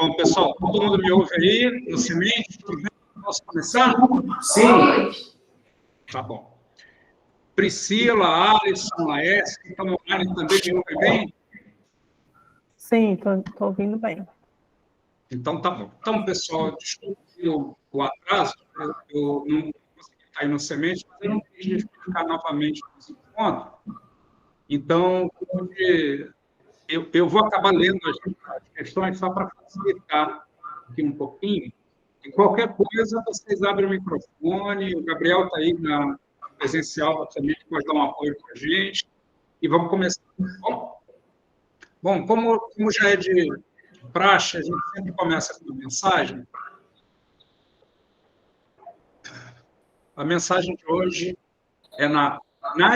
Bom, pessoal, todo mundo me ouve aí no Semente? Posso começar? Sim. Tá bom. Priscila, Alisson, Laércio, que estão online também me ouvem bem? Sim, estou ouvindo bem. Então, tá bom. Então, pessoal, desculpe o atraso, eu não consegui estar aí no Semente, mas eu não quis explicar novamente esse ponto. Então, hoje, eu vou acabar lendo as questões só para facilitar aqui um pouquinho. E qualquer coisa, vocês abrem o microfone, o Gabriel está aí na presencial também, pode dar um apoio para a gente, e vamos começar. Bom, como já é de praxe, a gente sempre começa com uma mensagem. A mensagem de hoje é na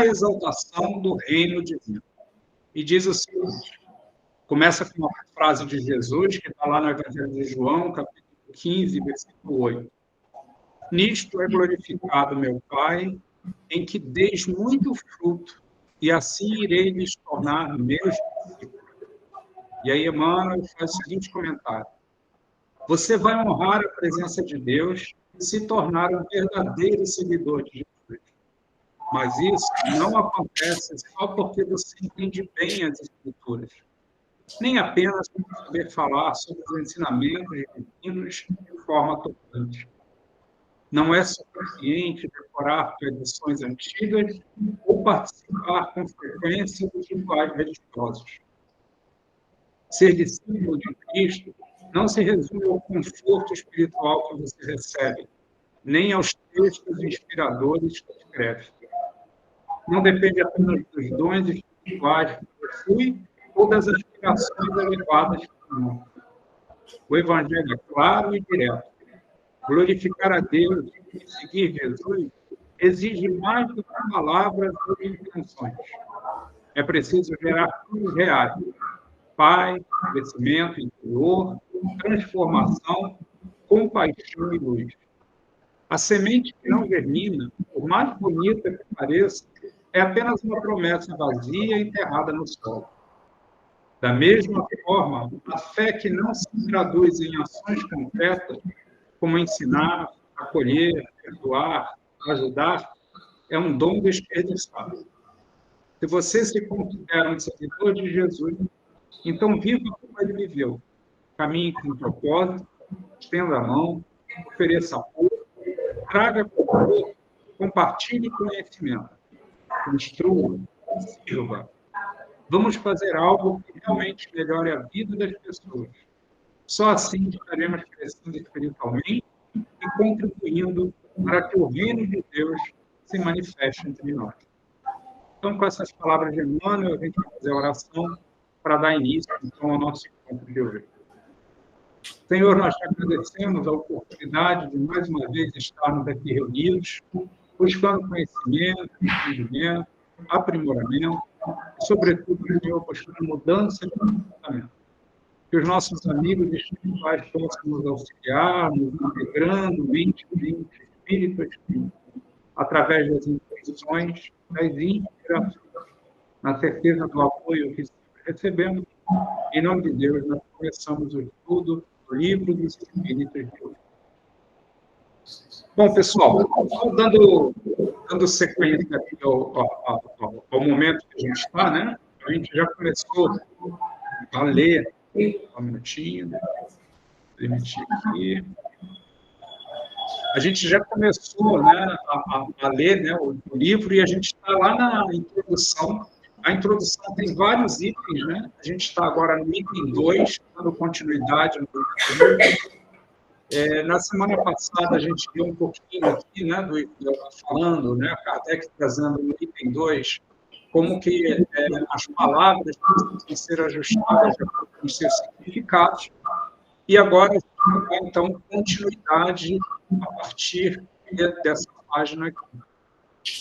exaltação do reino divino. E diz o seguinte, começa com uma frase de Jesus, que está lá no Evangelho de João, capítulo 15, versículo 8. Nisto é glorificado meu Pai, em que deis muito fruto, e assim irei lhes tornar meus discípulos. E aí Emmanuel faz o seguinte comentário. Você vai honrar a presença de Deus e se tornar um verdadeiro seguidor de Jesus. Mas isso não acontece só porque você entende bem as Escrituras, nem apenas por saber falar sobre os ensinamentos divinos de forma tocante. Não é suficiente decorar tradições antigas ou participar com frequência dos rituais religiosos. Ser discípulo de Cristo não se resume ao conforto espiritual que você recebe, nem aos textos inspiradores que escreve. Não depende apenas dos dons espirituais que possui ou das aspirações elevadas que não. O Evangelho é claro e direto. Glorificar a Deus e seguir Jesus exige mais do que palavras ou intenções. É preciso gerar frutos reais. Paz, crescimento interior, transformação, compaixão e luz. A semente que não germina, por mais bonita que pareça, é apenas uma promessa vazia enterrada no solo. Da mesma forma, a fé que não se traduz em ações concretas, como ensinar, acolher, perdoar, ajudar, é um dom desperdiçado. Se você se considera um seguidor de Jesus, então viva como ele viveu. Caminhe com propósito, estenda a mão, ofereça apoio, traga conforto, compartilhe conhecimento, construa, sirva. Vamos fazer algo que realmente melhore a vida das pessoas. Só assim estaremos crescendo espiritualmente e contribuindo para que o reino de Deus se manifeste entre nós. Então, com essas palavras de Emmanuel, a gente vai fazer a oração para dar início, então, ao nosso encontro de hoje. Senhor, nós te agradecemos a oportunidade de, mais uma vez, estarmos aqui reunidos, buscando conhecimento, entendimento, aprimoramento, e, sobretudo, Senhor, buscando mudança de comportamento. Que os nossos amigos espirituais possam nos auxiliar, nos integrando, mente, espírito, através das intuições, das inspirações, na certeza do apoio que recebemos. Em nome de Deus, nós começamos o estudo do livro dos Espíritos de hoje. Bom, pessoal, dando sequência aqui ao momento que a gente está, né? A gente já começou a ler. Um minutinho, permitir aqui. A gente já começou, né, a ler, né, o livro e a gente está lá na introdução. A introdução tem vários itens, né? A gente está agora no item 2, dando continuidade no item. Na semana passada, a gente viu um pouquinho aqui, né, falando, né, Kardec trazendo no item 2, como que as palavras precisam ser ajustadas com os seus significados. E agora, então, continuidade a partir dessa página aqui.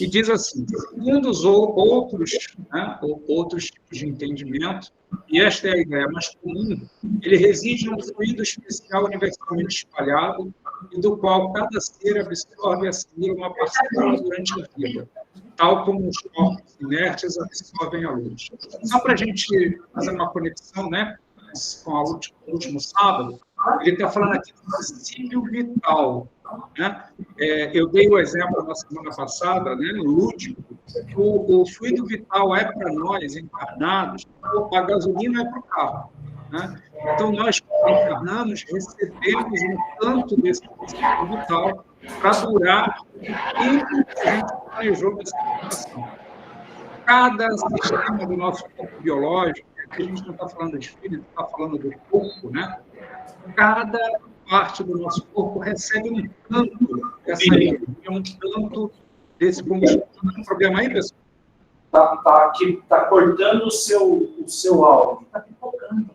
E diz assim, segundo os outros, né, outros tipos de entendimento, e esta é a ideia mais comum, ele reside em um fluido especial universalmente espalhado e do qual cada ser absorve e assimila uma parcela durante a vida, tal como os corpos inertes absorvem a luz. Só para a gente fazer uma conexão, né, com o último sábado, Ele está falando aqui do princípio vital. Né? Eu dei o exemplo na semana passada, né, lúdico, que o fluido vital é para nós, encarnados, a gasolina é para o carro. Né? Então, nós, encarnamos, recebemos um tanto desse princípio vital para durar o tempo que a gente planejou nessa encarnação. Cada sistema do nosso corpo biológico, a gente não está falando de espírito, está falando do corpo, né? Cada parte do nosso corpo recebe um tanto dessa energia, um tanto desse combustível. Tem um problema aí, pessoal? Tá cortando o seu áudio. Está pipocando.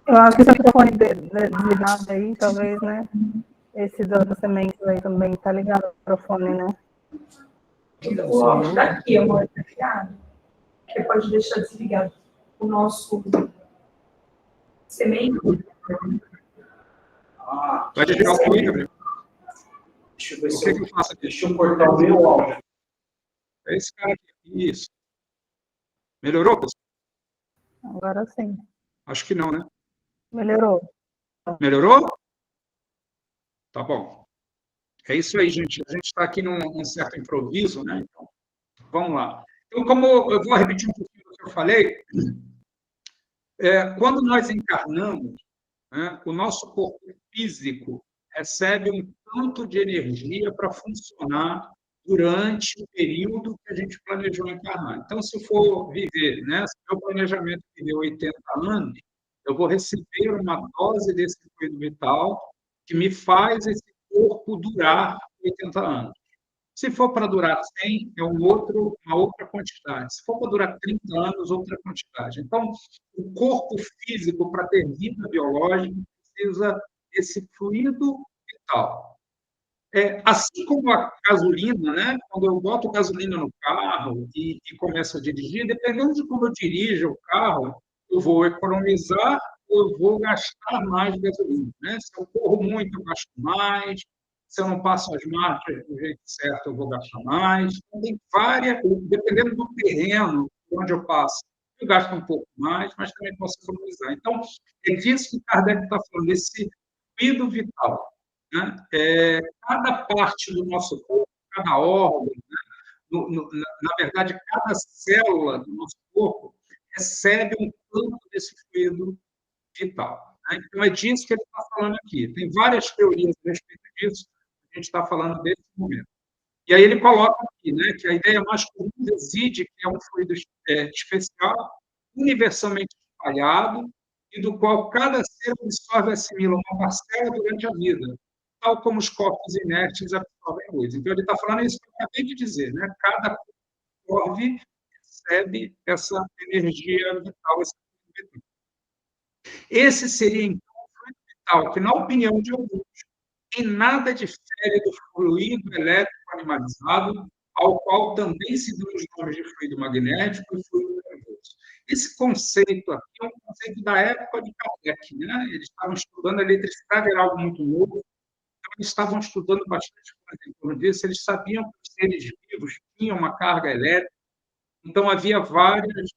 Eu acho que esse microfone desligado aí, talvez, né? Esse da semente aí também tá ligado ao microfone, né? O áudio daqui, amor, tá ligado? Você pode deixar desligado o nosso semente. Vai desligar o fone, Gabriel. Deixa eu ver O que eu faço aqui? Deixa eu cortar o meu áudio. É esse cara aqui. Isso. Melhorou, pessoal? Agora sim. Acho que não, né? Melhorou. Melhorou? Tá bom. É isso aí, gente. A gente está aqui num certo improviso, né? Então, vamos lá. Então, como eu vou repetir um pouquinho do que eu falei, quando nós encarnamos, né, o nosso corpo físico recebe um tanto de energia para funcionar durante o período que a gente planejou encarnar. Então, se for viver, né, se meu planejamento é viver 80 anos, eu vou receber uma dose desse fluido vital que me faz esse corpo durar 80 anos. Se for para durar 100, é uma outra quantidade. Se for para durar 30 anos, outra quantidade. Então, o corpo físico, para ter vida biológica, precisa desse fluido vital. Assim como a gasolina, né? Quando eu boto gasolina no carro e começo a dirigir, dependendo de como eu dirijo o carro, eu vou economizar ou eu vou gastar mais gasolina. Né? Se eu corro muito, eu gasto mais. Se eu não passo as marcas do jeito certo, eu vou gastar mais. Então, tem várias, dependendo do terreno onde eu passo, eu gasto um pouco mais, mas também posso economizar. Então, é disso que Kardec está falando, desse fluido vital. Né? Cada parte do nosso corpo, cada órgão, né? Na verdade, cada célula do nosso corpo recebe um tanto desse fluido vital. Né? Então, é disso que ele está falando aqui. Tem várias teorias a respeito disso, a gente está falando desse momento. E aí ele coloca aqui, né, que a ideia mais comum reside que é um fluido especial, universalmente espalhado, e do qual cada ser absorve e assimila uma parcela durante a vida, tal como os corpos inertes absorvem luz. Então, ele está falando isso que eu acabei de dizer, né? Cada corpo absorve, recebe essa energia vital, esse fluido vital. Esse seria, então, o fluido vital, que, na opinião de alguns, em nada difere do fluido elétrico animalizado, ao qual também se dão os nomes de fluido magnético e fluido nervoso. Esse conceito aqui é um conceito da época de Kardec, né? Eles estavam estudando a eletricidade, era algo muito novo, então eles estavam estudando bastante coisa em torno disso, eles sabiam que os seres vivos tinham uma carga elétrica, então havia várias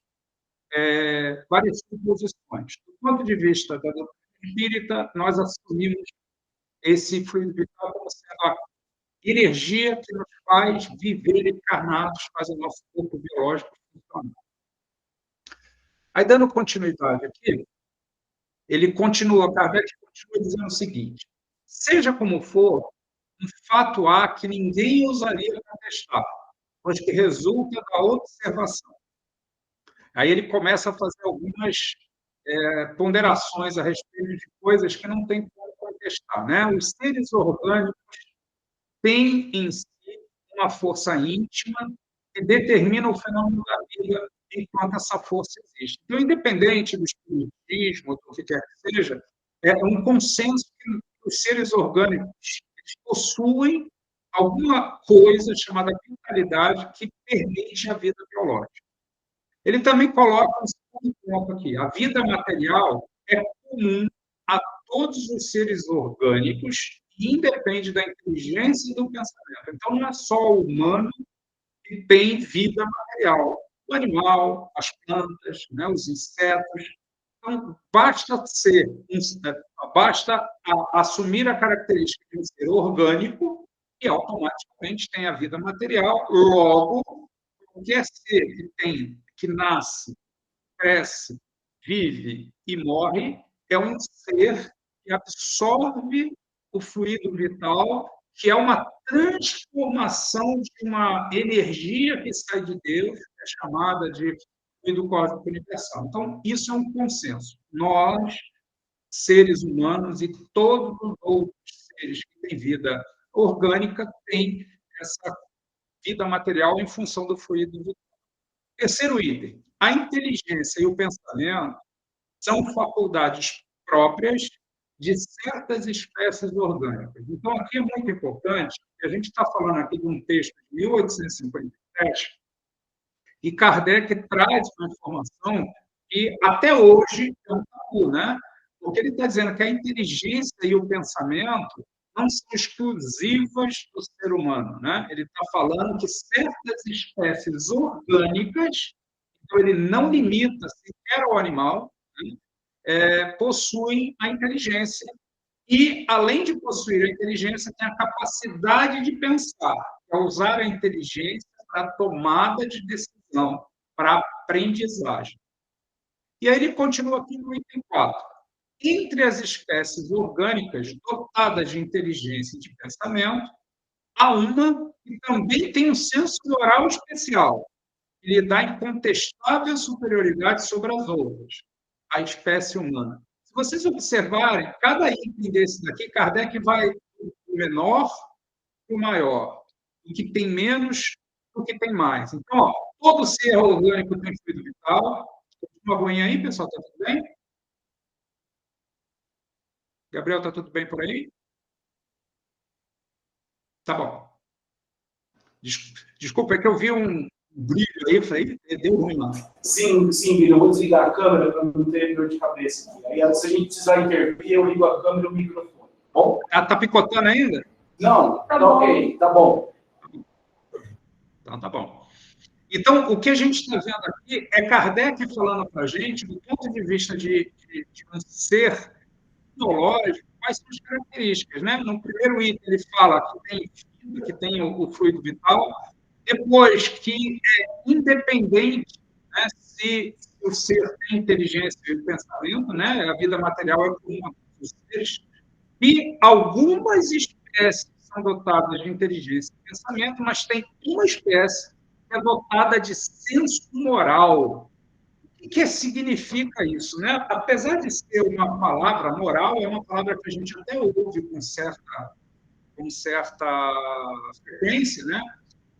suposições. Do ponto de vista da doutrina espírita, nós assumimos esse fluido vital como sendo a energia que nos faz viver encarnados, faz o nosso corpo biológico funcionar. Aí, dando continuidade aqui, ele continua, Kardec continua dizendo o seguinte: seja como for, um fato há que ninguém ousaria contestar, pois que resulta da observação. Aí ele começa a fazer algumas ponderações a respeito de coisas que não tem como contestar. Né? Os seres orgânicos têm em si uma força íntima que determina o fenômeno da vida enquanto essa força existe. Então, independente do espiritismo, do que quer que seja, é um consenso que os seres orgânicos possuem alguma coisa chamada vitalidade que permite a vida biológica. Ele também coloca um segundo ponto aqui. A vida material é comum a todos os seres orgânicos e independe da inteligência e do pensamento. Então, não é só o humano que tem vida material. O animal, as plantas, né, os insetos. Então, basta assumir a característica de um ser orgânico e automaticamente tem a vida material. Logo, qualquer ser que nasce, cresce, vive e morre é um ser que absorve o fluido vital, que é uma transformação de uma energia que sai de Deus, que é chamada de fluido cósmico universal. Então, isso é um consenso. Nós, seres humanos e todos os outros seres que têm vida orgânica, têm essa vida material em função do fluido vital. Terceiro item, a inteligência e o pensamento são faculdades próprias de certas espécies orgânicas. Então, aqui é muito importante, a gente está falando aqui de um texto de 1857, e Kardec traz uma informação que até hoje é um tabu, né? Porque ele está dizendo que a inteligência e o pensamento não são exclusivas do ser humano, né? Ele está falando que certas espécies orgânicas, então ele não limita sequer ao animal, né? Possuem a inteligência e, além de possuir a inteligência, tem a capacidade de pensar, é usar a inteligência para a tomada de decisão, para a aprendizagem. E aí ele continua aqui no item 4. Entre as espécies orgânicas dotadas de inteligência e de pensamento, há uma que também tem um senso moral especial, que lhe dá incontestável superioridade sobre as outras, a espécie humana. Se vocês observarem, cada item desse daqui, Kardec vai do menor para o maior, o que tem menos do que tem mais. Então, ó, todo ser orgânico tem fluido vital. Uma aguinha aí, pessoal, está tudo bem? Gabriel, está tudo bem por aí? Tá bom. Desculpa, é que eu vi um brilho aí, eu falei, deu ruim lá. Sim, Guilherme, eu vou desligar a câmera para não ter dor de cabeça aqui. Aí, se a gente precisar intervir, eu ligo a câmera e o microfone. Bom? Tá picotando ainda? Não, tá ok, tá bom. Então, tá bom. Então, o que a gente está vendo aqui é Kardec falando para a gente, do ponto de vista de um ser biológico, quais são as características, né? No primeiro item, ele fala que tem o fluido vital, depois que é independente, né, se o ser tem inteligência e pensamento, né? A vida material é comum a todos os seres, e algumas espécies são dotadas de inteligência e pensamento, mas tem uma espécie que é dotada de senso moral. O que significa isso, né? Apesar de ser uma palavra moral, é uma palavra que a gente até ouve com certa frequência, né?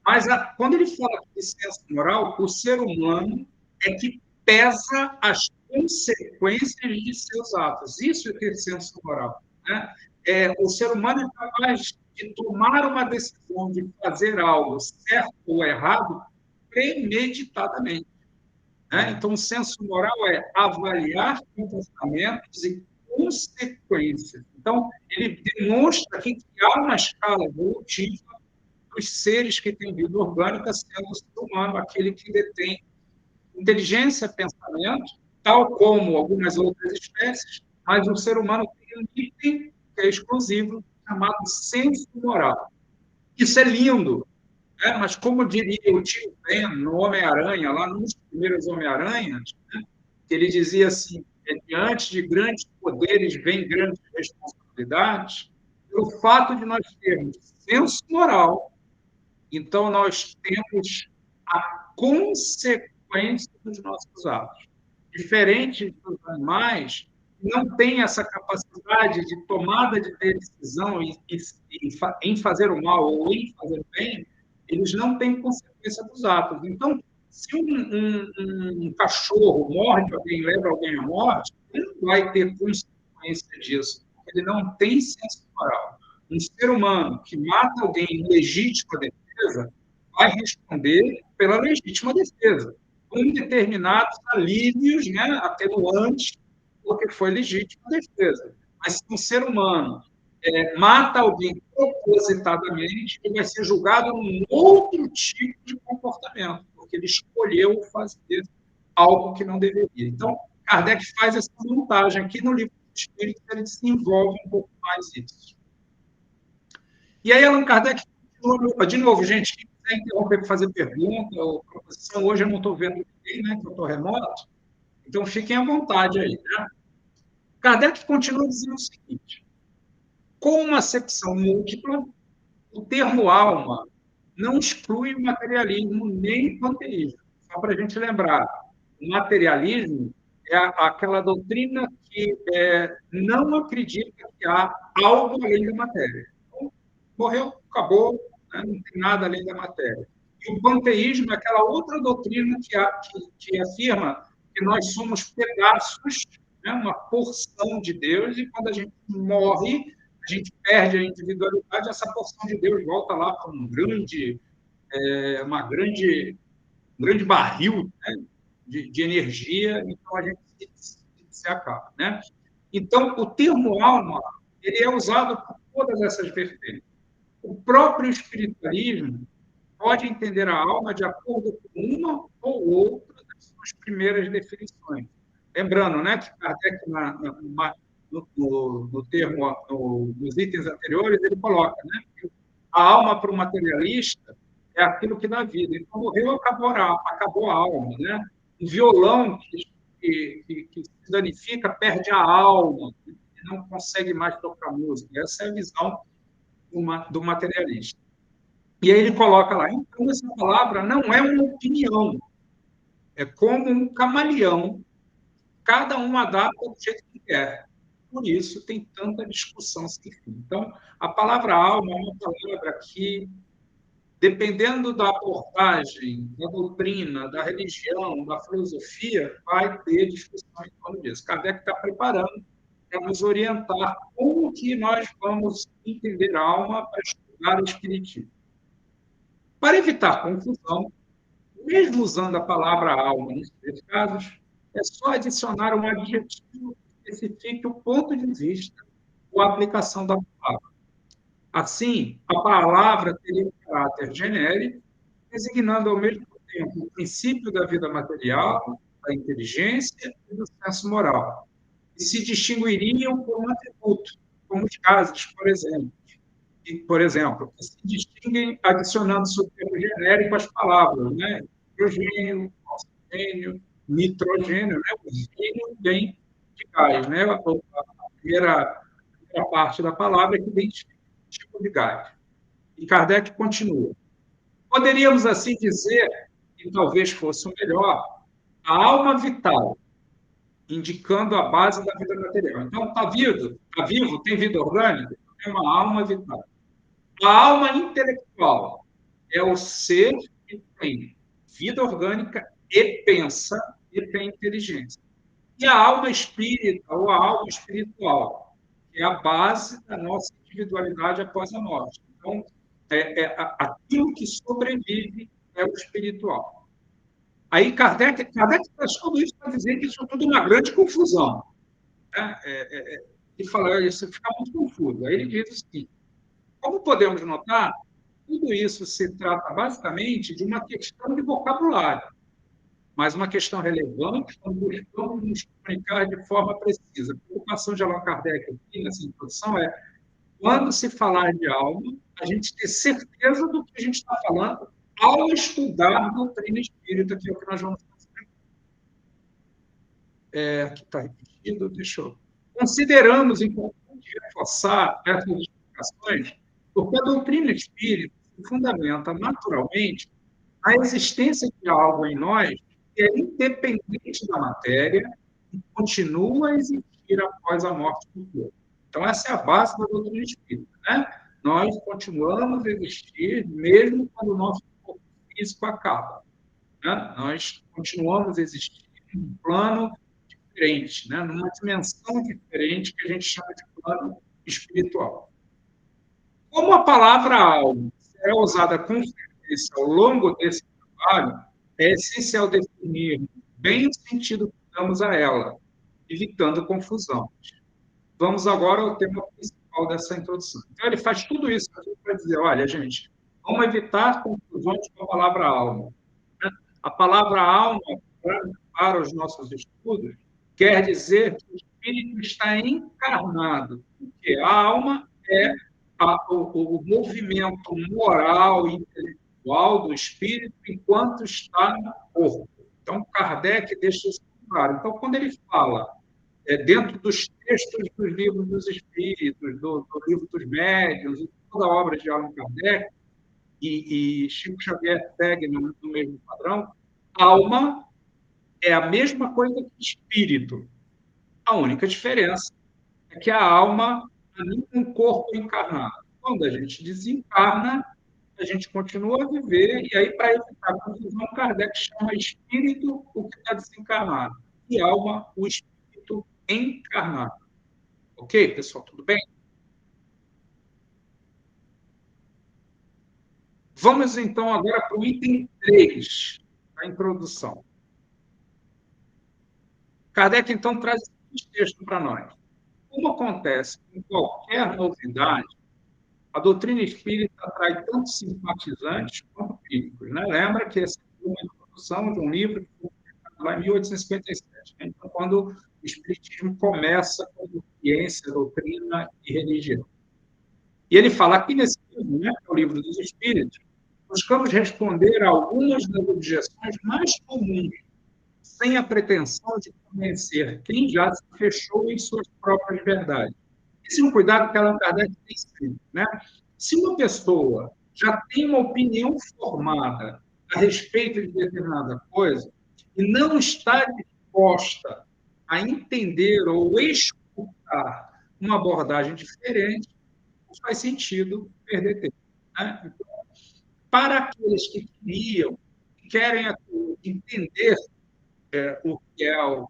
Mas quando ele fala de senso moral, o ser humano é que pesa as consequências de seus atos. Isso é ter senso moral, né? O ser humano é capaz de tomar uma decisão de fazer algo certo ou errado premeditadamente. Né? Então, o senso moral é avaliar comportamentos e consequências. Então, ele demonstra aqui que há uma escala evolutiva dos seres que têm vida orgânica, sendo o ser humano aquele que detém inteligência, pensamento, tal como algumas outras espécies, mas o ser humano tem um item que é exclusivo, chamado senso moral. Isso é lindo, né? Mas como diria o tio Ben no Homem-Aranha, lá nos primeiros Homem-Aranhas, né? Que ele dizia assim, diante de grandes poderes vem grandes responsabilidades, pelo fato de nós termos senso moral, então nós temos a consequência dos nossos atos. Diferente dos animais, não tem essa capacidade de tomada de decisão em fazer o mal ou em fazer o bem, eles não têm consequência dos atos. Então, se um cachorro morde alguém, leva alguém à morte, ele não vai ter consequência disso, porque ele não tem senso moral. Um ser humano que mata alguém em legítima defesa vai responder pela legítima defesa, com determinados alívios, né, atenuantes, porque foi legítima defesa. Mas se um ser humano mata alguém propositadamente, ele vai ser julgado num outro tipo de comportamento, porque ele escolheu fazer algo que não deveria. Então, Kardec faz essa montagem. Aqui no Livro dos Espíritos, ele desenvolve um pouco mais isso. E aí, Allan Kardec, de novo, gente, quem quiser interromper para fazer pergunta ou proposição, hoje eu não estou vendo ninguém, né, que eu estou remoto, então fiquem à vontade aí. Né? Kardec continua dizendo o seguinte: com uma acepção múltipla, o termo alma não exclui o materialismo nem o panteísmo. Só para a gente lembrar, o materialismo é aquela doutrina que não acredita que há algo além da matéria. Então, morreu, acabou, né? Não tem nada além da matéria. E o panteísmo é aquela outra doutrina que afirma que nós somos pedaços, né? Uma porção de Deus, e quando a gente morre, a gente perde a individualidade, essa porção de Deus volta lá para um grande barril, né, de energia, então a gente se acaba. Né? Então, o termo alma ele é usado por todas essas vertentes. O próprio espiritualismo pode entender a alma de acordo com uma ou outra das suas primeiras definições. Lembrando, né, que Kardec, no termo, nos itens anteriores, ele coloca, né, que a alma para o materialista é aquilo que dá vida. Então, morreu, acabou a alma. Né? Um violão que se danifica perde a alma, não consegue mais tocar música. Essa é a visão do materialista. E aí ele coloca lá, então essa palavra não é uma opinião, é como um camaleão, cada um adapta do jeito que quer. Por isso tem tanta discussão sem fim. Então, a palavra alma é uma palavra que, dependendo da abordagem, da doutrina, da religião, da filosofia, vai ter discussão em torno disso. Kardec está preparando para nos orientar como que nós vamos entender a alma para estudar o espiritismo. Para evitar confusão, mesmo usando a palavra alma nesses três casos, é só adicionar um adjetivo que especifique o ponto de vista ou a aplicação da palavra. Assim, a palavra teria um caráter genérico, designando ao mesmo tempo o princípio da vida material, da inteligência e do senso moral, e se distinguiriam por um atributo, como os gases, por exemplo, que se distinguem adicionando-se o termo genérico às palavras, né? Hidrogênio, oxigênio, nitrogênio, né? O gênio vem de gás, né? A primeira parte da palavra que identifica o tipo de gás. E Kardec continua. Poderíamos assim dizer, e talvez fosse o melhor, a alma vital, indicando a base da vida material. Então, está vivo, tem vida orgânica, é uma alma vital. A alma intelectual é o ser que tem vida orgânica e pensa e tem inteligência. E a alma espírita, ou a alma espiritual, que é a base da nossa individualidade após a morte. Então, aquilo que sobrevive é o espiritual. Aí Kardec faz tudo isso para dizer que isso é tudo uma grande confusão. Né? Ele fala, isso fica muito confuso. Aí ele diz o seguinte: como podemos notar, tudo isso se trata basicamente de uma questão de vocabulário, mas uma questão relevante quando buscamos nos comunicar de forma precisa. A preocupação de Allan Kardec aqui nessa introdução é, quando se falar de alma, a gente ter certeza do que a gente está falando ao estudar a doutrina espírita, que é o que nós vamos fazer. Aqui está repetido, deixa eu... Consideramos importante reforçar essas explicações, porque a doutrina espírita se fundamenta naturalmente na existência de algo em nós que é independente da matéria e continua a existir após a morte do corpo. Então, essa é a base da doutrina espírita. Né? Nós continuamos a existir mesmo quando o nosso corpo físico acaba. Né? Nós continuamos a existir em um plano diferente, né? Numa dimensão diferente que a gente chama de plano espiritual. Como a palavra alma será usada com frequência ao longo desse trabalho, é essencial definir bem o sentido que damos a ela, evitando confusão. Vamos agora ao tema principal dessa introdução. Então, ele faz tudo isso para dizer, olha, gente, vamos evitar confusões com a palavra alma. A palavra alma, para os nossos estudos, quer dizer que o espírito está encarnado, porque a alma é o movimento moral e intelectual do espírito enquanto está no corpo. Então, Kardec deixa isso claro. Então, quando ele fala dentro dos textos dos livros dos espíritos, do livro dos médiuns, e toda a obra de Allan Kardec, e Chico Xavier segue no mesmo padrão, alma é a mesma coisa que espírito. A única diferença é que a alma anima um corpo encarnado. Quando a gente desencarna, a gente continua a viver, e aí, para evitar a confusão, Kardec chama espírito o que está desencarnado, e alma o espírito encarnado. Ok, pessoal? Tudo bem? Vamos, então, agora para o item 3 da introdução. Kardec, então, traz esse texto para nós. Como acontece com qualquer novidade, a doutrina espírita atrai tanto simpatizantes quanto críticos. Né? Lembra que essa foi uma introdução de um livro que foi publicado lá em 1857. Né? Então, quando o espiritismo começa com ciência, doutrina e religião. E ele fala aqui nesse livro, né, que é o Livro dos Espíritos, buscamos responder a algumas das objeções mais comuns, sem a pretensão de convencer quem já se fechou em suas próprias verdades. Esse é um cuidado que Allan Kardec tem sempre. Né? Se uma pessoa já tem uma opinião formada a respeito de determinada coisa e não está disposta a entender ou escutar uma abordagem diferente, não faz sentido perder tempo. Né? Então, para aqueles que querem entender o que é o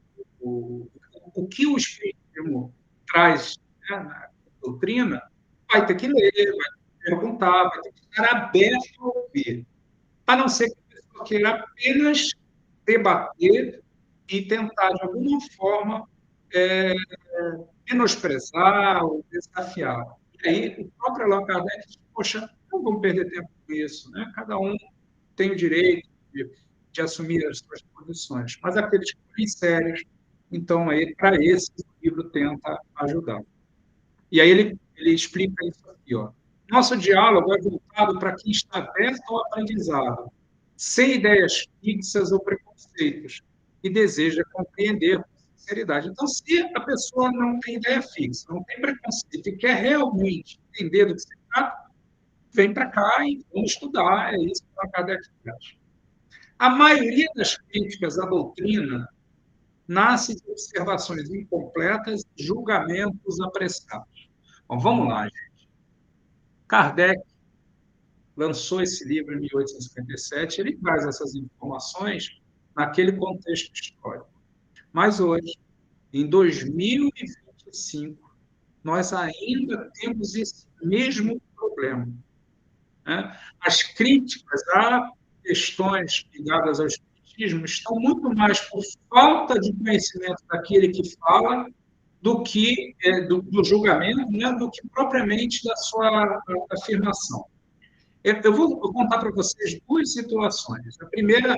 que o Espiritismo traz, né, na doutrina, vai ter que ler, vai ter que perguntar, vai ter que estar aberto a ouvir. A não ser que a pessoa queira apenas debater e tentar, de alguma forma, menosprezar ou desafiar. E aí, o próprio Allan Kardec diz, poxa, não vamos perder tempo com isso. Né? Cada um tem o direito de assumir as suas posições. Mas aqueles que forem sérios, então, para esses, o livro tenta ajudar. E aí ele explica isso aqui. Ó. Nosso diálogo é voltado para quem está aberto ao aprendizado, sem ideias fixas ou preconceitos, e deseja compreender com sinceridade. Então, se a pessoa não tem ideia fixa, não tem preconceito e quer realmente entender do que se trata, vem para cá e vamos estudar. É isso que a Kardec faz. A maioria das críticas à doutrina nasce de observações incompletas e julgamentos apressados. Bom, vamos lá, gente. Kardec lançou esse livro em 1857, ele traz essas informações naquele contexto histórico. Mas hoje, em 2025, nós ainda temos esse mesmo problema. Né? As críticas a questões ligadas ao espiritismo estão muito mais por falta de conhecimento daquele que fala do que do julgamento, né, do que propriamente da sua afirmação. Eu vou contar para vocês duas situações. A primeira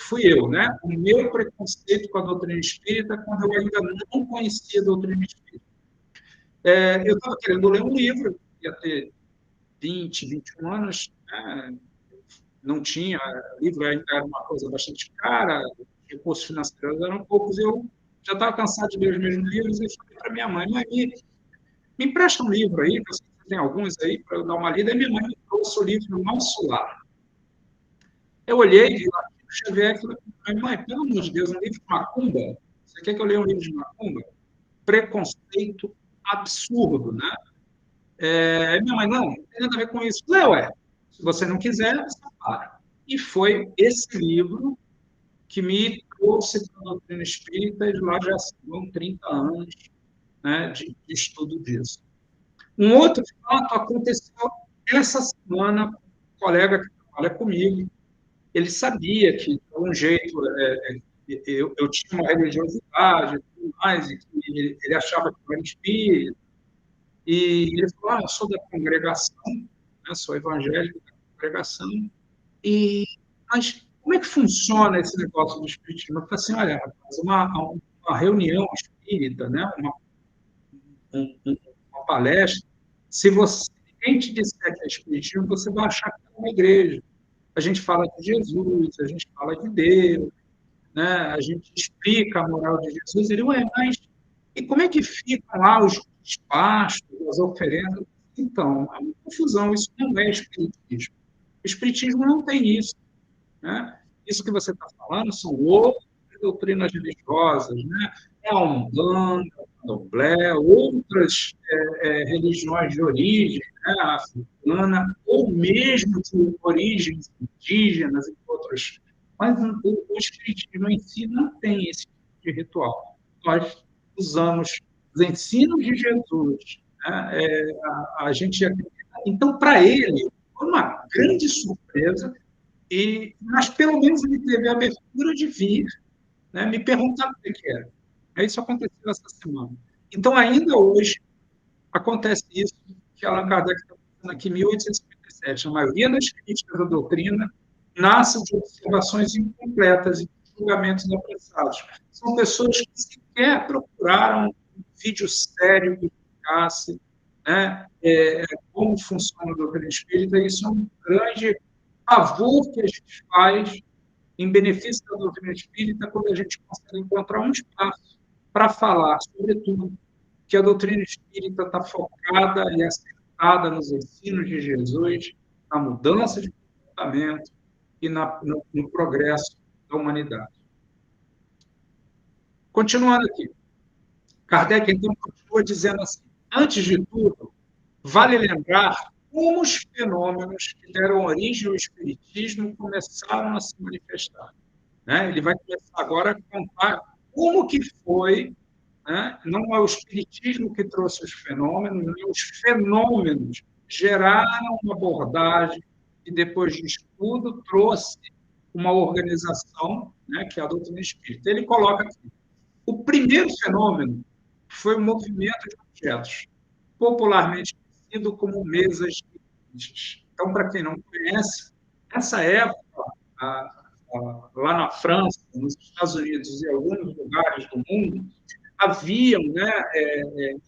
fui eu, né? O meu preconceito com a doutrina espírita quando eu ainda não conhecia a doutrina espírita. Eu estava querendo ler um livro, ia ter 20, 21 anos, né? Não tinha, livro ainda era uma coisa bastante cara, recursos financeiros eram poucos, eu já estava cansado de ler os mesmos livros e falei para minha mãe, me empresta um livro aí, que eu sei que você tem alguns aí, para eu dar uma lida, e minha mãe me trouxe o livro Nosso Lar. Eu olhei e lá, Xavier, e falei, mãe, pelo amor de Deus, um livro de macumba? Você quer que eu leia um livro de macumba? Preconceito absurdo, né? Minha mãe, não tem nada a ver com isso. Falei, se você não quiser, você para. E foi esse livro que me trouxe para a doutrina espírita, e lá já são 30 anos, né, de estudo disso. Um outro fato aconteceu essa semana com um colega que trabalha comigo. Ele sabia que, de algum jeito, eu tinha uma religiosidade e tudo mais, e que ele achava que eu era espírita. E ele falou, eu sou da congregação, né, sou evangélico da congregação, mas como é que funciona esse negócio do espiritismo? Eu falei assim, olha, rapaz, uma reunião espírita, né? Uma palestra, se ninguém te disser que é espiritismo, você vai achar que é uma igreja. A gente fala de Jesus, a gente fala de Deus, né? A gente explica a moral de Jesus. Ele, mas e como é que ficam lá os despachos, as oferendas? Então, é uma confusão, isso não é espiritismo. O espiritismo não tem isso, né? Isso que você está falando são outras doutrinas religiosas, né? É a Umbanda, a Candomblé, outras religiões de origem, né? A africana, ou mesmo de origens indígenas e outras. Mas o espiritismo em si não tem esse tipo de ritual. Nós usamos os ensinos de Jesus, né? A gente acredita. Então, para ele, foi uma grande surpresa, mas pelo menos ele teve a abertura de vir, né, me perguntar o que era. Isso aconteceu essa semana. Então, ainda hoje, acontece isso que Allan Kardec está fazendo aqui em 1857. A maioria das críticas da doutrina nasce de observações incompletas e de julgamentos apressados. São pessoas que sequer procuraram um vídeo sério que explicasse, né, como funciona a doutrina espírita. Isso é um grande favor que a gente faz em benefício da doutrina espírita quando a gente consegue encontrar um espaço para falar, sobretudo, que a doutrina espírita está focada e assentada nos ensinos de Jesus, na mudança de comportamento e no progresso da humanidade. Continuando aqui, Kardec, então, continua dizendo assim, antes de tudo, vale lembrar como os fenômenos que deram origem ao espiritismo começaram a se manifestar, né? Ele vai começar agora a contar como que foi, né? Não é o espiritismo que trouxe os fenômenos, nem os fenômenos geraram uma abordagem e, depois de estudo, trouxe uma organização, né, que é a doutrina espírita. Ele coloca aqui, o primeiro fenômeno foi o movimento de objetos, popularmente conhecido como mesas girantes. Então, para quem não conhece, nessa época, lá na França, nos Estados Unidos e em alguns lugares do mundo, haviam, né,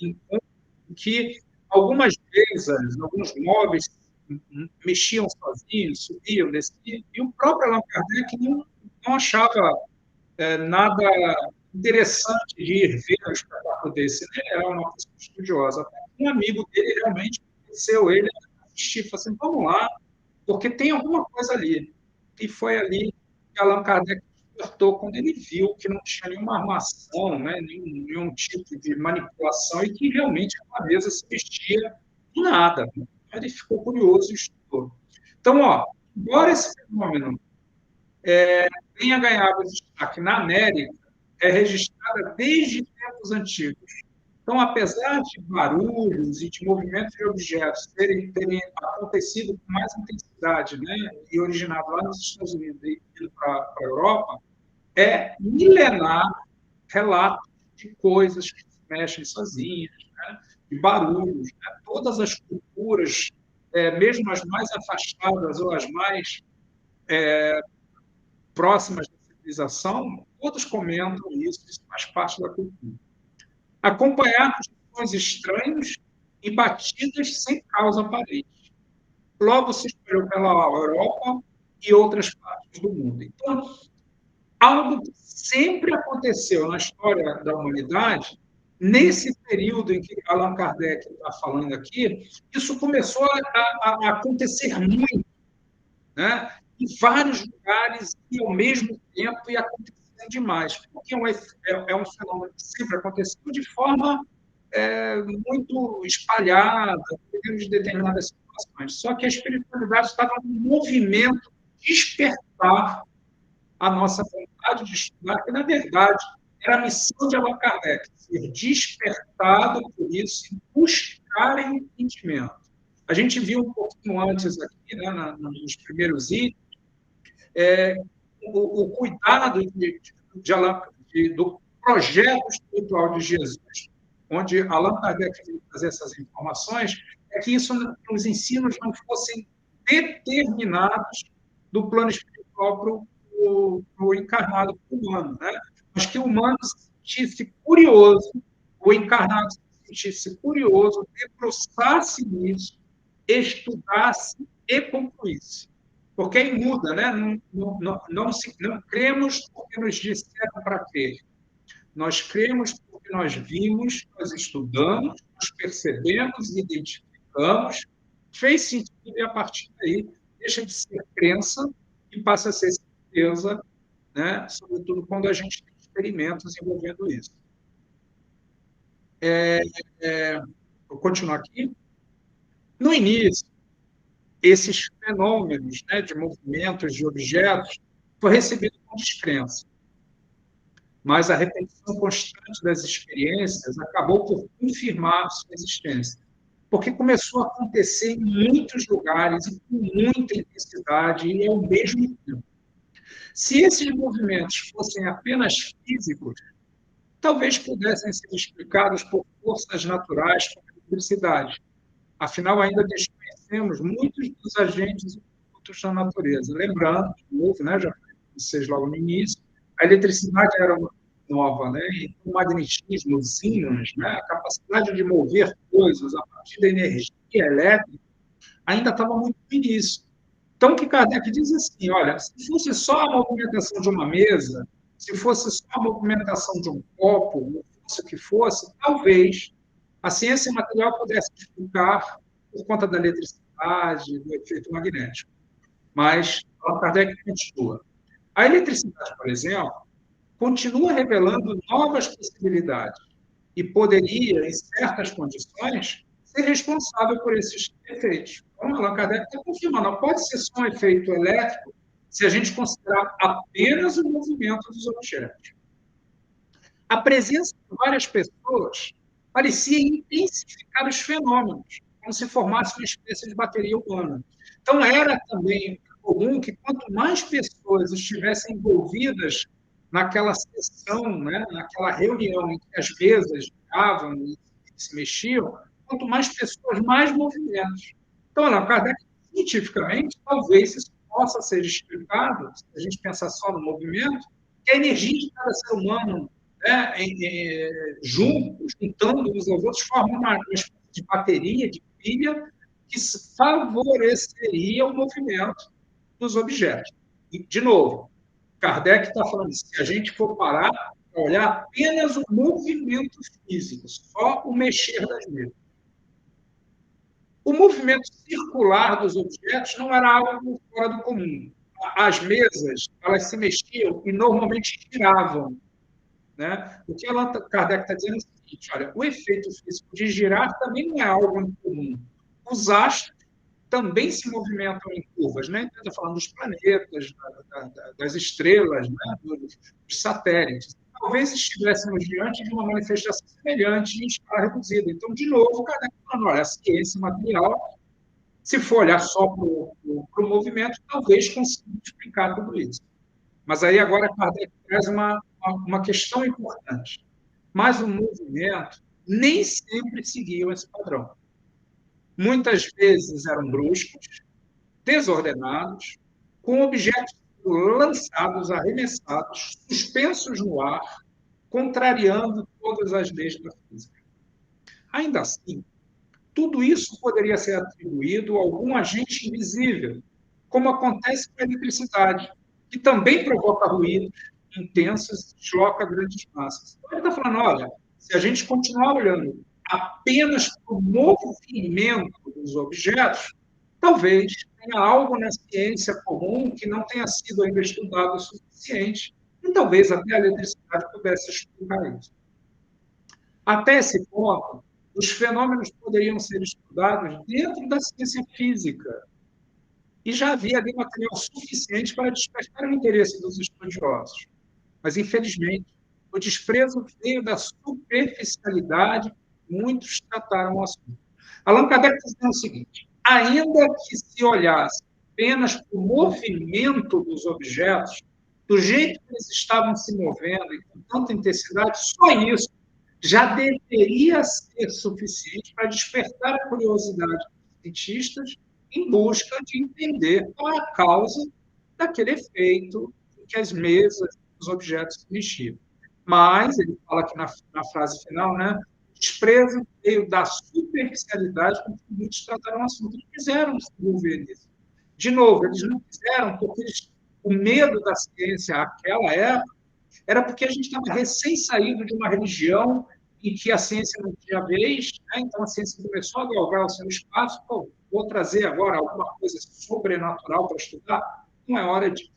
em que algumas mesas, alguns móveis mexiam sozinhos, subiam, desciam, e o próprio Allan Kardec não achava nada interessante de ir ver um espetáculo desse. Ele era uma pessoa estudiosa. Um amigo dele realmente conheceu ele a assistir, falou assim, vamos lá, porque tem alguma coisa ali. E foi ali que Allan Kardec despertou, quando ele viu que não tinha nenhuma armação, né, nenhum tipo de manipulação, e que realmente a mesa se vestia do nada. Ele ficou curioso e estudou. Então, embora esse fenômeno tenha ganhado destaque na América, é registrada desde tempos antigos. Então, apesar de barulhos e de movimentos de objetos terem acontecido com mais intensidade, né, e originado lá nos Estados Unidos e indo para a Europa, é milenar relatos de coisas que se mexem sozinhas, né, de barulhos. Né, todas as culturas, mesmo as mais afastadas ou as mais próximas da civilização, todos comentam isso faz parte da cultura. Acompanhar sons estranhos e batidas sem causa aparente. Logo se espalhou pela Europa e outras partes do mundo. Então, algo que sempre aconteceu na história da humanidade, nesse período em que Allan Kardec está falando aqui, isso começou a acontecer muito, né? Em vários lugares e ao mesmo tempo, e acontecendo demais, porque é um fenômeno que sempre aconteceu de forma muito espalhada, dentro de determinadas situações. Só que a espiritualidade estava no movimento de despertar a nossa vontade de estudar, que, na verdade, era a missão de Allan Kardec, ser despertado por isso e buscar entendimento. A gente viu um pouquinho antes aqui, né, nos primeiros itens, o cuidado do projeto espiritual de Jesus, onde Allan Kardec veio trazer essas informações, é que os ensinos não fossem determinados do plano espiritual para o encarnado humano, né? Mas que o humano sentisse curioso, o encarnado se sentisse curioso, debruçasse nisso, estudasse e concluísse. Porque aí muda, né? Não cremos porque nos disseram para crer. Nós cremos porque nós vimos, nós estudamos, nós percebemos, identificamos, fez sentido e, a partir daí, deixa de ser crença e passa a ser certeza, né? Sobretudo quando a gente tem experimentos envolvendo isso. Vou continuar aqui. No início, esses fenômenos, né, de movimentos, de objetos, foi recebido com descrença. Mas a repetição constante das experiências acabou por confirmar sua existência, porque começou a acontecer em muitos lugares e com muita intensidade e ao mesmo tempo. Se esses movimentos fossem apenas físicos, talvez pudessem ser explicados por forças naturais como a eletricidade. Afinal, ainda desconhecemos muitos dos agentes ocultos da natureza. Lembrando, de novo, né, já falei com vocês logo no início, a eletricidade era nova, né? E o magnetismo, os íons, né? A capacidade de mover coisas a partir da energia elétrica ainda estava muito no início. Então, o que Kardec diz assim, olha, se fosse só a movimentação de uma mesa, se fosse só a movimentação de um copo, fosse o que fosse, talvez a ciência material pudesse explicar por conta da eletricidade, do efeito magnético. Mas Allan Kardec continua. A eletricidade, por exemplo, continua revelando novas possibilidades e poderia, em certas condições, ser responsável por esses efeitos. Então, Allan Kardec está confirmando, não pode ser só um efeito elétrico se a gente considerar apenas o movimento dos objetos. A presença de várias pessoas parecia intensificar os fenômenos, como se formasse uma espécie de bateria humana. Então, era também comum que quanto mais pessoas estivessem envolvidas naquela sessão, né, naquela reunião em que as mesas giravam e se mexiam, quanto mais pessoas, mais movimentos. Então, Allan Kardec, cientificamente, talvez isso possa ser explicado, se a gente pensar só no movimento, que a energia de cada ser humano, né, juntando uns aos outros, forma uma espécie de bateria, de pilha, que favoreceria o movimento dos objetos. E, de novo, Kardec está falando, se a gente for parar para olhar apenas o movimento físico, só o mexer das mesas. O movimento circular dos objetos não era algo fora do comum. As mesas, elas se mexiam e normalmente giravam. Né? O que Allan Kardec está dizendo é o seguinte, olha, o efeito físico de girar também não é algo incomum. Os astros também se movimentam em curvas, né? Está falando dos planetas, das estrelas, né? dos satélites. Talvez estivéssemos diante de uma manifestação semelhante em escala reduzida. Então, de novo, Kardec falando, olha, a ciência material, se for olhar só para o movimento, talvez consiga explicar tudo isso. Mas aí agora Kardec traz uma questão importante. Mas o movimento nem sempre seguia esse padrão. Muitas vezes eram bruscos, desordenados, com objetos lançados, arremessados, suspensos no ar, contrariando todas as leis da física. Ainda assim, tudo isso poderia ser atribuído a algum agente invisível, como acontece com a eletricidade, que também provoca ruídos intensos e desloca grandes massas. Então, ele está falando, olha, se a gente continuar olhando apenas para o movimento dos objetos, talvez tenha algo na ciência comum que não tenha sido ainda estudado o suficiente, e talvez até a eletricidade pudesse explicar isso. Até esse ponto, os fenômenos poderiam ser estudados dentro da ciência física, e já havia ali material suficiente para despertar o interesse dos estudiosos. Mas, infelizmente, o desprezo veio da superficialidade, muitos trataram o assunto. Allan Kardec está dizendo o seguinte, ainda que se olhasse apenas para o movimento dos objetos, do jeito que eles estavam se movendo e com tanta intensidade, só isso já deveria ser suficiente para despertar a curiosidade dos cientistas em busca de entender qual é a causa daquele efeito em que as mesas, os objetos se mexiam. Mas, ele fala aqui na frase final, né? O desprezo veio da superficialidade com que muitos trataram o assunto. Eles quiseram se envolver nisso. De novo, eles não quiseram porque o medo da ciência àquela época era porque a gente estava recém-saído de uma religião em que a ciência não tinha vez, né? Então a ciência começou a galgar o seu espaço. Pô, vou trazer agora alguma coisa sobrenatural para estudar? Não é hora disso.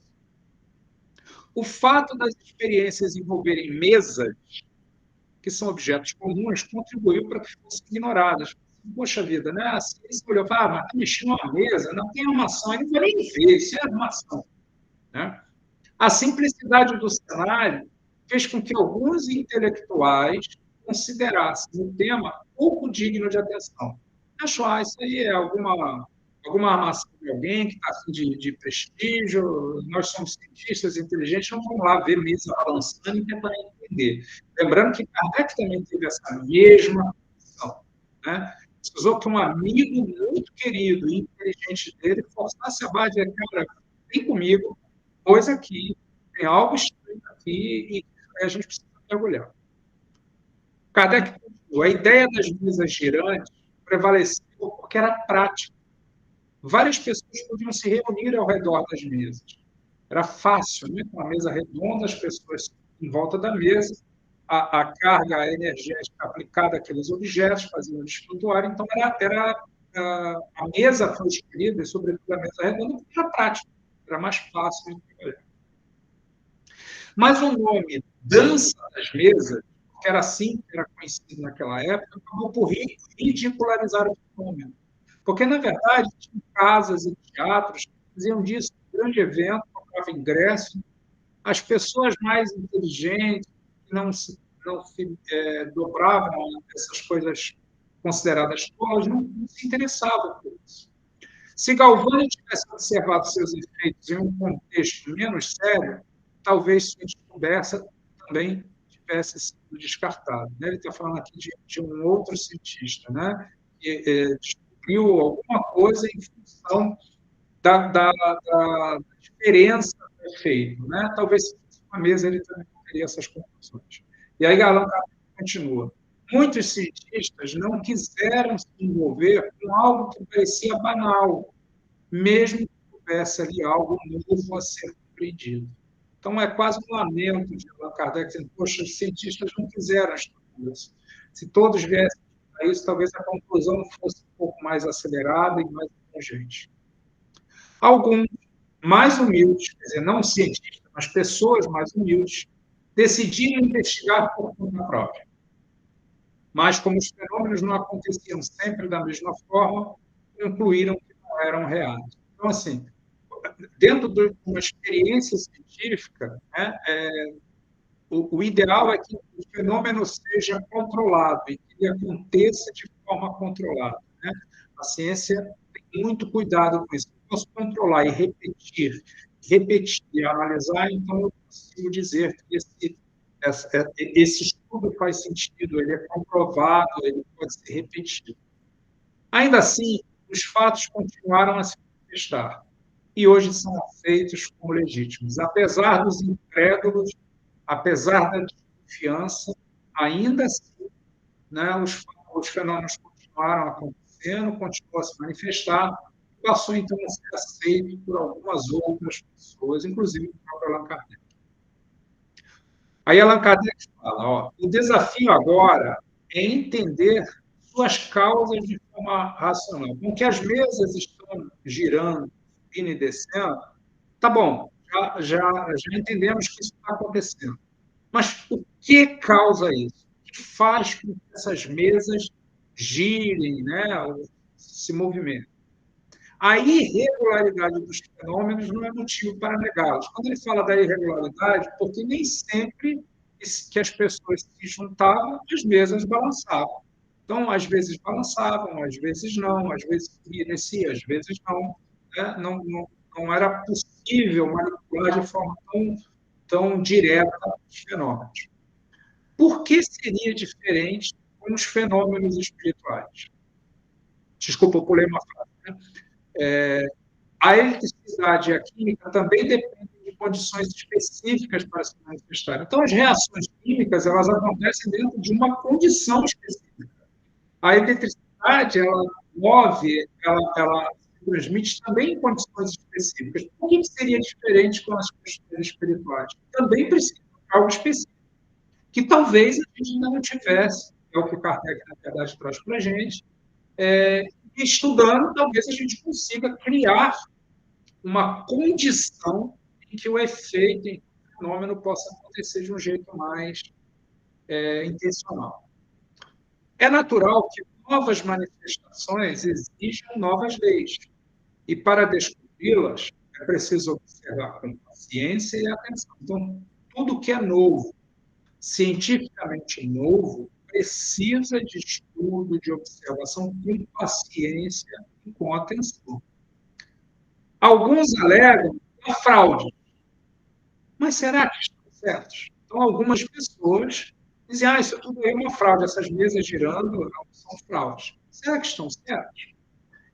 O fato das experiências envolverem mesas, que são objetos comuns, contribuiu para que fossem ignoradas. Poxa vida, né? A ciência olhou e falou, mas está mexendo numa mesa, não tem armação, eu não vou nem ver, isso é armação. Né? A simplicidade do cenário fez com que alguns intelectuais considerassem o tema pouco digno de atenção. Achou, isso aí é alguma armação de alguém que está afim de prestígio, nós somos cientistas inteligentes, não vamos lá ver mesa balançando e tentar entender. Lembrando que Kardec também teve essa mesma posição. Né? Precisou que um amigo muito querido e inteligente dele forçasse a barra de dizer, cara, vem comigo, pois aqui tem algo estranho aqui e a gente precisa mergulhar. Kardec continuou, a ideia das mesas girantes prevaleceu porque era prática. Várias pessoas podiam se reunir ao redor das mesas. Era fácil, né? Com a mesa redonda, as pessoas em volta da mesa, a carga, a energia aplicada àqueles objetos fazia eles flutuarem. Então, a mesa foi escolhida, e sobretudo a mesa redonda, porque era prática, era mais fácil de trabalhar. Mas o nome dança das mesas, que era assim que era conhecido naquela época, acabou por ridicularizar o fenômeno. Porque, na verdade, tinha casas e teatros que faziam disso um grande evento, comprava ingresso. As pessoas mais inteligentes, que não se dobravam essas coisas consideradas tolas, não se interessavam por isso. Se Galvani tivesse observado seus efeitos em um contexto menos sério, talvez sua descoberta também tivesse sido descartada. Ele está falando aqui de um outro cientista, né? Que descobriu alguma coisa em função da diferença do efeito. Né? Talvez, se fosse uma mesa, ele também teria essas conclusões. E aí, Allan Kardec continua. Muitos cientistas não quiseram se envolver com algo que parecia banal, mesmo que houvesse ali algo novo a ser compreendido. Então, é quase um lamento de Allan Kardec, dizendo, poxa, os cientistas não quiseram estudar isso. Se todos viessem a isso, talvez a conclusão fosse um pouco mais acelerada e mais abrangente. Alguns mais humildes, quer dizer, não cientistas, mas pessoas mais humildes, decidiram investigar por conta própria. Mas, como os fenômenos não aconteciam sempre da mesma forma, concluíram que não eram reais. Então, assim, dentro de uma experiência científica, né, o ideal é que o fenômeno seja controlado e que ele aconteça de forma controlada. Né? A ciência tem muito cuidado com isso. Se posso controlar e repetir e analisar, então eu consigo dizer que esse estudo faz sentido, ele é comprovado, ele pode ser repetido. Ainda assim, os fatos continuaram a se manifestar e hoje são aceitos como legítimos. Apesar dos incrédulos, apesar da desconfiança, ainda assim, né, os fenômenos continuaram acontecendo, continuam a se manifestar, e passou então a ser aceito por algumas outras pessoas, inclusive o próprio Allan Kardec. Aí Allan Kardec fala, ó, o desafio agora é entender suas causas de forma racional. Com que as mesas estão girando, subindo e descendo, tá bom, já entendemos que isso está acontecendo. Mas o que causa isso? O que faz com que essas mesas girem, né, se movimentem? A irregularidade dos fenômenos não é motivo para negá-los. Quando ele fala da irregularidade, porque nem sempre que as pessoas se juntavam, as mesas balançavam. Então, às vezes balançavam, às vezes não, às vezes inicia, às vezes não. Né? Não era possível manipular de forma tão direta os fenômenos. Por que seria diferente com os fenômenos espirituais? Desculpa, eu pulei uma frase. Né? A eletricidade e a química também dependem de condições específicas para se manifestar. Então, as reações químicas, elas acontecem dentro de uma condição específica. A eletricidade, ela move, ela se transmite também em condições específicas. Por que seria diferente com as questões espirituais? Também precisa de algo específico, que talvez a gente ainda não tivesse, é o que Kardec, na verdade, traz para a gente. Estudando, talvez a gente consiga criar uma condição em que o efeito, em que o fenômeno possa acontecer de um jeito mais intencional. É natural que novas manifestações exijam novas leis, e para descobri-las é preciso observar com paciência e atenção. Então, tudo que é novo, cientificamente novo, precisa de estudo, de observação com paciência e com atenção. Alguns alegam a fraude, mas será que estão certos? Então, algumas pessoas dizem, isso tudo é uma fraude, essas mesas girando são fraudes. Será que estão certos?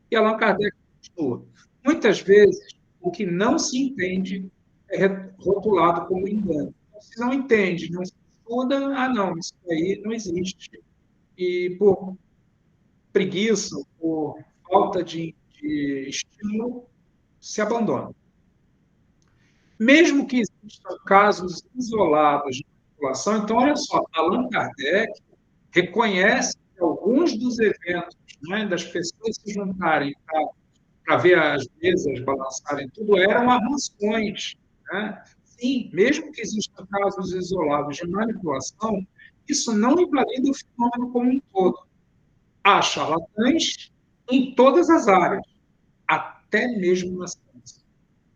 E Allan Kardec continua. Muitas vezes, o que não se entende é rotulado como engano. Então, se não entende, não se estuda, não, isso aí não existe. E por preguiça, por falta de estímulo, se abandona. Mesmo que existam casos isolados de manipulação, então, olha só, Allan Kardec reconhece que alguns dos eventos, das pessoas se juntarem para ver as mesas balançarem, tudo eram armações. Sim, mesmo que existam casos isolados de manipulação, isso não invalida o fenômeno como um todo. Há charlatães em todas as áreas, até mesmo na ciência.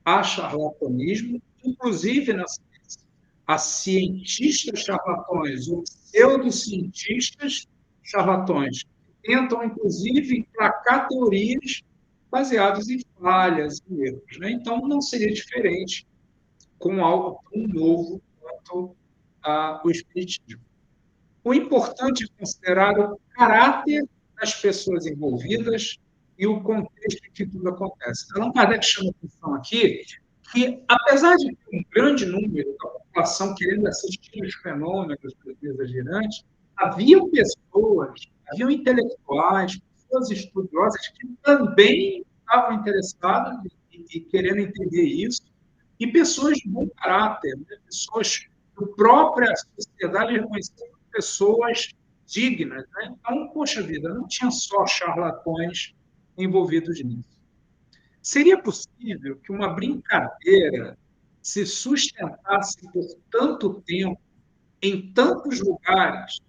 Há charlatanismo, inclusive na ciência. Há cientistas charlatões, ou pseudocientistas charlatões, que tentam, inclusive, emplacar teorias baseadas em falhas e erros. Então, não seria diferente com algo tão novo quanto o Espiritismo. O importante é considerar o caráter das pessoas envolvidas e o contexto em que tudo acontece. Allan Kardec chama atenção aqui que, apesar de ter um grande número da população querendo assistir os fenômenos das mesas girantes, haviam pessoas, haviam intelectuais, pessoas estudiosas que também estavam interessadas e querendo entender isso, e pessoas de bom caráter, pessoas que a própria sociedade reconhecia como pessoas dignas. Então, poxa vida, não tinha só charlatões envolvidos nisso. Seria possível que uma brincadeira se sustentasse por tanto tempo, em tantos lugares,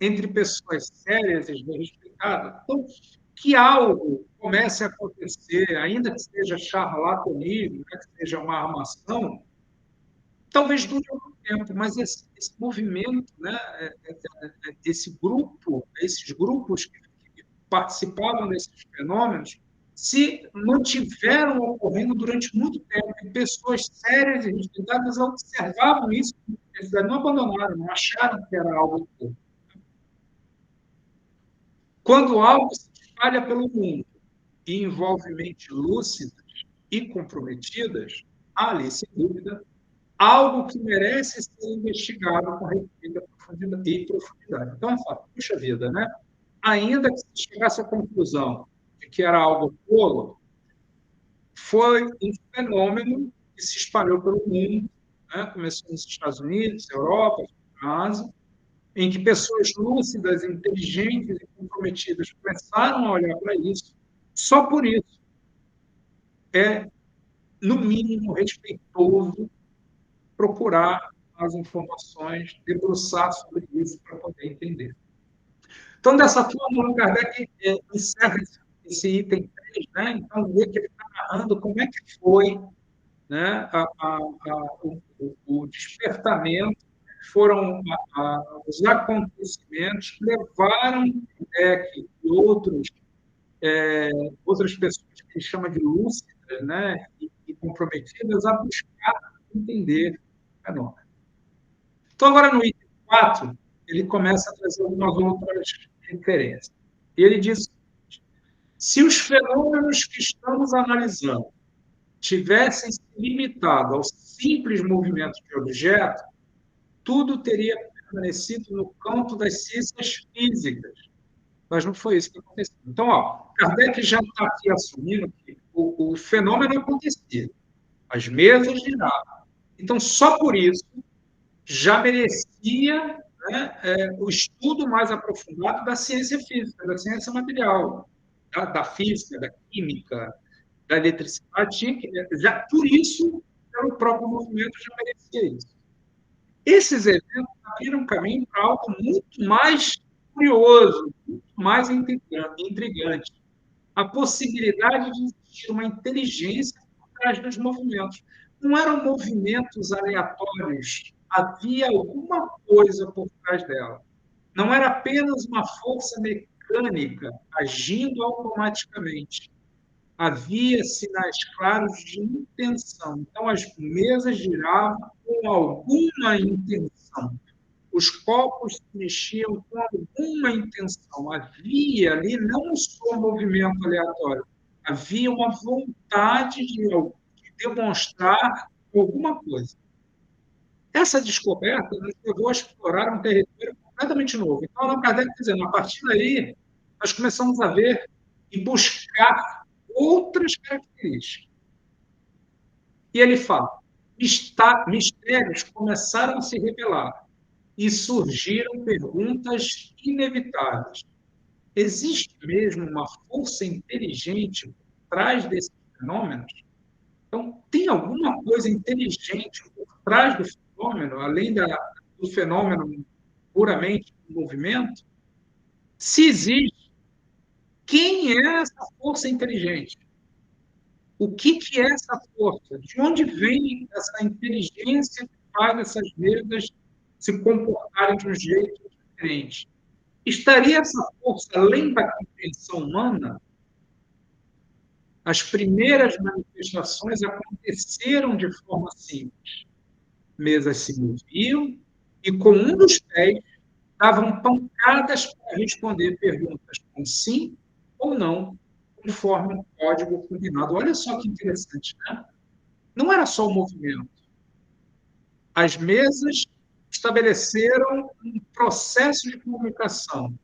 entre pessoas sérias e respeitadas? Então, que algo comece a acontecer, ainda que seja charlatanismo, que seja uma armação, talvez dure algum tempo, mas esse movimento, esses grupos que participavam desses fenômenos, se mantiveram ocorrendo durante muito tempo, e pessoas sérias e respeitadas observavam isso, não abandonaram, não acharam que era algo pouco. Quando algo se espalha pelo mundo e envolve mentes lúcidas e comprometidas, há ali, sem dúvida, algo que merece ser investigado com respeito e profundidade. Então, eu falo, puxa vida, ainda que se chegasse à conclusão de que era algo tolo, foi um fenômeno que se espalhou pelo mundo, começou nos Estados Unidos, Europa, Ásia, em que pessoas lúcidas, inteligentes e comprometidas começaram a olhar para isso. Só por isso é, no mínimo, respeitoso procurar as informações, debruçar sobre isso para poder entender. Então, dessa forma, Allan Kardec encerra esse item 3, então vê que ele está narrando como é que foi o despertamento, foram os acontecimentos que levaram Kardec e outras pessoas que ele chama de lúcidas, e comprometidas a buscar entender o fenômeno. Então, agora no item 4, ele começa a trazer algumas outras referências. E ele diz o seguinte: se os fenômenos que estamos analisando tivessem sido limitado ao simples movimento de objeto, tudo teria permanecido no campo das ciências físicas. Mas não foi isso que aconteceu. Então, Kardec já está aqui assumindo que o fenômeno acontecia. As mesas giravam. Então, só por isso, já merecia, né, o estudo mais aprofundado da ciência física, da ciência material, da física, da química, da eletricidade. Já, por isso, o próprio movimento já merecia isso. Esses eventos abriram caminho para algo muito mais curioso, muito mais intrigante. A possibilidade de existir uma inteligência por trás dos movimentos. Não eram movimentos aleatórios, havia alguma coisa por trás dela. Não era apenas uma força mecânica agindo automaticamente. Havia sinais claros de intenção. Então, as mesas giravam com alguma intenção. Os copos se mexiam com alguma intenção. Havia ali não só um movimento aleatório, havia uma vontade de demonstrar alguma coisa. Essa descoberta nos levou a explorar um território completamente novo. Então, Allan Kardec está dizendo, a partir daí, nós começamos a ver e buscar outras características. E ele fala, mistérios começaram a se revelar e surgiram perguntas inevitáveis. Existe mesmo uma força inteligente por trás desses fenômenos? Então, tem alguma coisa inteligente por trás do fenômeno, além do fenômeno puramente do movimento? Se existe, quem é essa força inteligente? O que é essa força? De onde vem essa inteligência que faz essas mesas se comportarem de um jeito diferente? Estaria essa força além da compreensão humana? As primeiras manifestações aconteceram de forma simples. Mesas se moviam e, com um dos pés, davam pancadas para responder perguntas com sim ou não, conforme um código combinado. Olha só que interessante, né? Não era só o movimento. As mesas estabeleceram um processo de comunicação.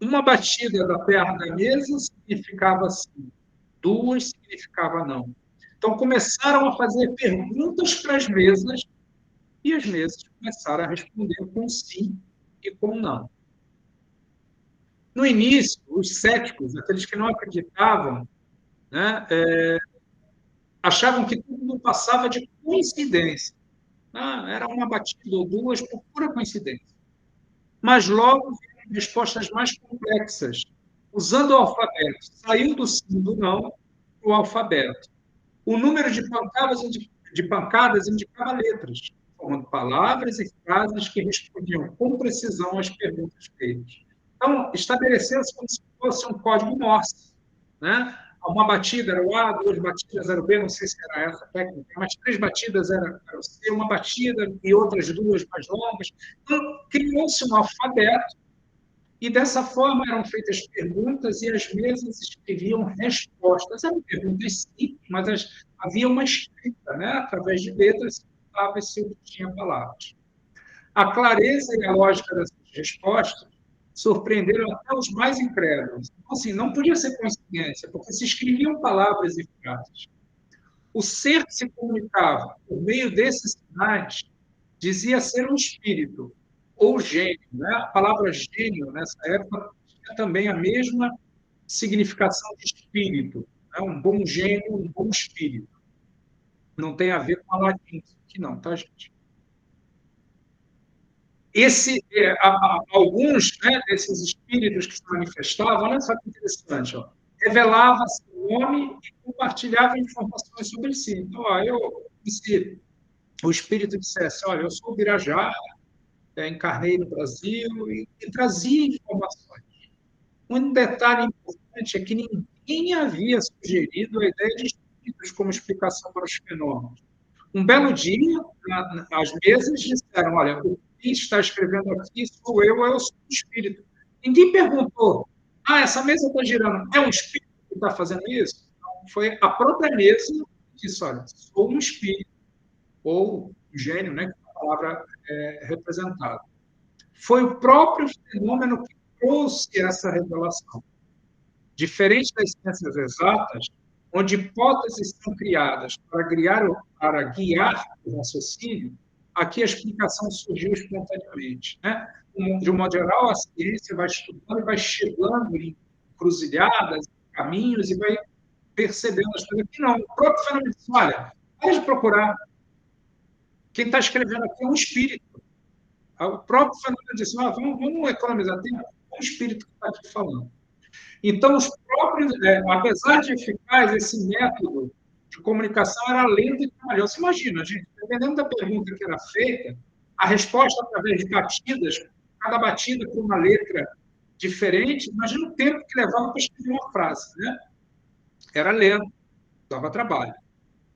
Uma batida da perna da mesa significava sim, duas significava não. Então, começaram a fazer perguntas para as mesas e as mesas começaram a responder com sim e com não. No início, os céticos, aqueles que não acreditavam, né, achavam que tudo não passava de coincidência. Era uma batida ou duas por pura coincidência. Mas logo vieram respostas mais complexas, usando o alfabeto. Saiu do sim do não para o alfabeto. O número de pancadas indicava letras, formando palavras e frases que respondiam com precisão às perguntas feitas. Então, estabeleceu-se como se fosse um código Morse, né? Uma batida era o A, duas batidas era o B, não sei se era essa técnica, mas três batidas era o C, uma batida e outras duas mais longas. Então, criou-se um alfabeto e, dessa forma, eram feitas perguntas e as mesas escreviam respostas. Eram perguntas simples, mas havia uma escrita, né? Através de letras, se falava e se obtinha palavras. A clareza e a lógica dessas respostas surpreenderam até os mais incrédulos. Então, assim, não podia ser coincidência, porque se escreviam palavras e frases. O ser que se comunicava por meio desses sinais dizia ser um espírito, ou gênio. Né? A palavra gênio, nessa época, tinha também a mesma significação de espírito. Né? Um bom gênio, um bom espírito. Não tem a ver com a latim, aqui não, tá, gente? Alguns, né, desses espíritos que se manifestavam, olha só que interessante, revelava-se o nome e compartilhava informações sobre si. Então, se o espírito dissesse, olha, eu sou o Birajá, encarnei no Brasil, e trazia informações. Um detalhe importante é que ninguém havia sugerido a ideia de espíritos como explicação para os fenômenos. Um belo dia, as mesas disseram, olha, quem está escrevendo aqui sou eu sou o espírito. Ninguém perguntou, essa mesa está girando, é um espírito que está fazendo isso? Não, foi a própria mesa que disse, olha, sou um espírito, ou um gênio, né, que é a palavra representada. Foi o próprio fenômeno que trouxe essa revelação. Diferente das ciências exatas, onde hipóteses são criadas para guiar o raciocínio, aqui a explicação surgiu espontaneamente, né? De um modo geral, a ciência vai estudando e vai chegando em encruzilhadas, caminhos, e vai percebendo as coisas. Aqui não, o próprio fenômeno diz, olha, pode procurar. Quem está escrevendo aqui é um espírito. O próprio fenômeno disse, vamos economizar tempo, é um espírito que está aqui falando. Então, os próprios, apesar de eficaz, esse método de comunicação era lento e trabalhoso. Você imagina, gente, dependendo da pergunta que era feita, a resposta através de batidas, cada batida com uma letra diferente, imagina o tempo que levava para escrever uma frase, né? Era lento, dava trabalho.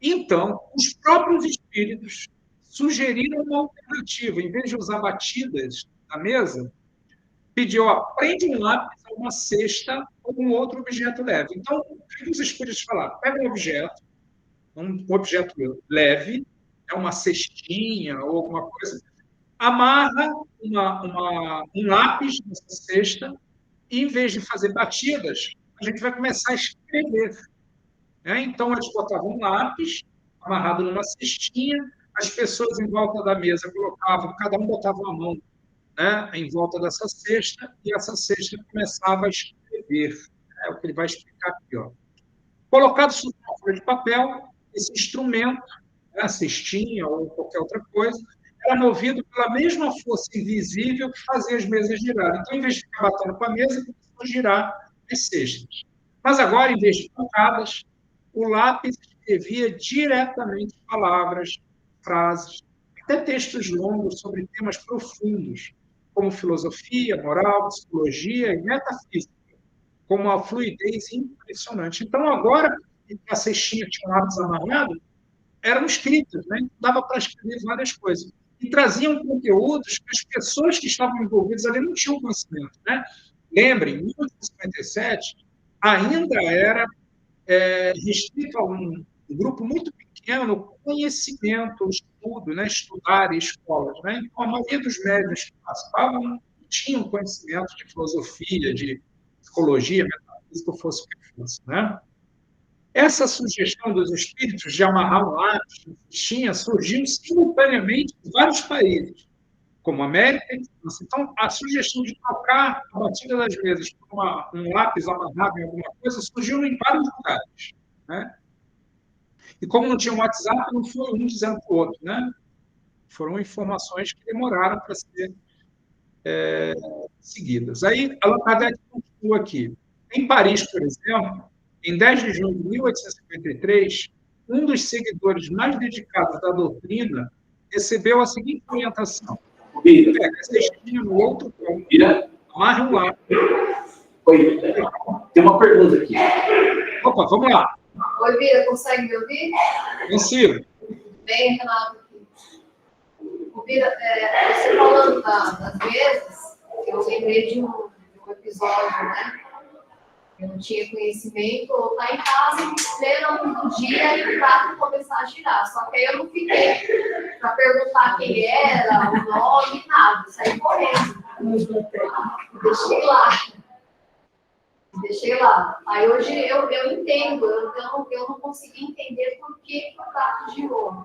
Então, os próprios espíritos sugeriram uma alternativa. Em vez de usar batidas na mesa, pediu, prende um lápis a uma cesta ou um outro objeto leve. Então, o que os espíritos falaram? Pega um objeto leve, uma cestinha ou alguma coisa, amarra um lápis nessa cesta e, em vez de fazer batidas, a gente vai começar a escrever. Então, eles botavam um lápis amarrado numa cestinha, as pessoas em volta da mesa colocavam, cada um botava uma mão, né, em volta dessa cesta, e essa cesta começava a escrever. É o que ele vai explicar aqui. Colocado sobre uma folha de papel, esse instrumento, a cestinha ou qualquer outra coisa, era movido pela mesma força invisível que fazia as mesas girarem. Então, em vez de ficar batendo com a mesa, começou a girar as cestas. Mas agora, em vez de pancadas, o lápis escrevia diretamente palavras, frases, até textos longos sobre temas profundos, como filosofia, moral, psicologia e metafísica, com uma fluidez impressionante. Então, agora que a cestinha tinha um lápis amarrado, eram escritas, né? Dava para escrever várias coisas. E traziam conteúdos que as pessoas que estavam envolvidas ali não tinham conhecimento, né? Lembrem, em 1957, ainda era restrito a um grupo muito pequeno, conhecimento, estudo, né? Estudar em escolas. Né? Então, a maioria dos médios que participavam não tinham conhecimento de filosofia, de psicologia, metafísica, ou fosse o que fosse. Né? Essa sugestão dos espíritos de amarrar um lápis surgiu simultaneamente em vários países, como a América e França. Então, a sugestão de trocar a batida das mesas por um lápis amarrado em alguma coisa surgiu em vários lugares. Né? E como não tinha um WhatsApp, não foi um dizendo para o outro. Né? Foram informações que demoraram para ser seguidas. Aí, Allan Kardec continua aqui. Em Paris, por exemplo, em 10 de junho de 1853, um dos seguidores mais dedicados da doutrina recebeu a seguinte orientação. Pega a cestinha no outro ponto, amarre um lápis. Oi, tem uma pergunta aqui. Opa, vamos lá. Oi, Bira, consegue me ouvir? Consigo. Bem, Renato. Bira, você falando das mesas, eu lembrei de um episódio, né? Eu não tinha conhecimento, ou tá em casa, esperando no dia e o prato começar a girar. Só que aí eu não fiquei para perguntar quem era, o nome, nada. Saí correndo. Deixei lá. Aí hoje eu entendo, eu não consegui entender por que o prato girou.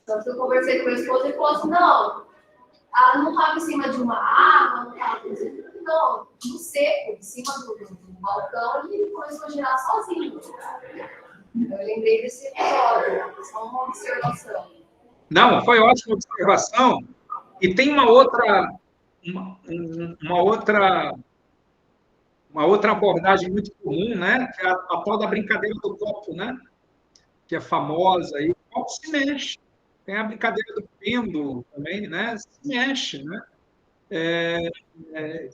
Tanto que eu conversei com meu esposo e falou assim, não estava em cima de uma água, não estava no seco, em cima do balcão, e começou a girar sozinho. Eu lembrei desse episódio, só uma observação. Não, foi ótima observação. E tem uma outra abordagem muito comum, né? Que é a tal da brincadeira do copo, né? Que é famosa. E o copo se mexe. Tem a brincadeira do pêndulo também, né? Se mexe, né?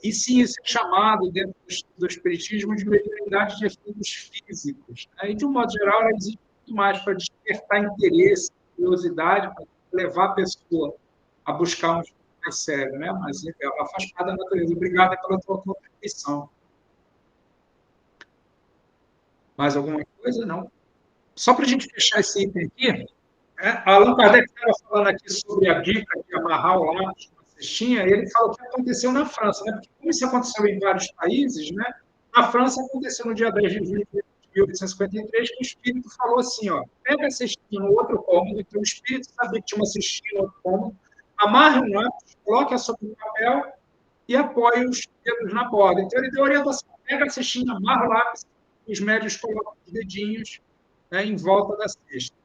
E sim, isso é chamado dentro do espiritismo de mediunidade de efeitos físicos. Né? E, de um modo geral, ela existe muito mais para despertar interesse, curiosidade, para levar a pessoa a buscar um estudo mais sério. Né? Mas ela faz parte da natureza. Obrigado pela tua contribuição. Mais alguma coisa? Não? Só para a gente fechar esse item aqui, Allan Kardec estava falando aqui sobre a dica de amarrar o lápis na cestinha, e ele falou que aconteceu na França, né? Porque como isso aconteceu em vários países, né? Na França aconteceu no dia 10 de julho de 1853, que o espírito falou assim, ó, pega a cestinha no outro cômodo, então o espírito sabia que tinha uma cestinha no outro cômodo, amarre o lápis, coloque sobre o papel e apoie os dedos na borda. Então ele deu orientação, pega a cestinha, amarra o lápis, os médios colocam os dedinhos, né, em volta da cesta.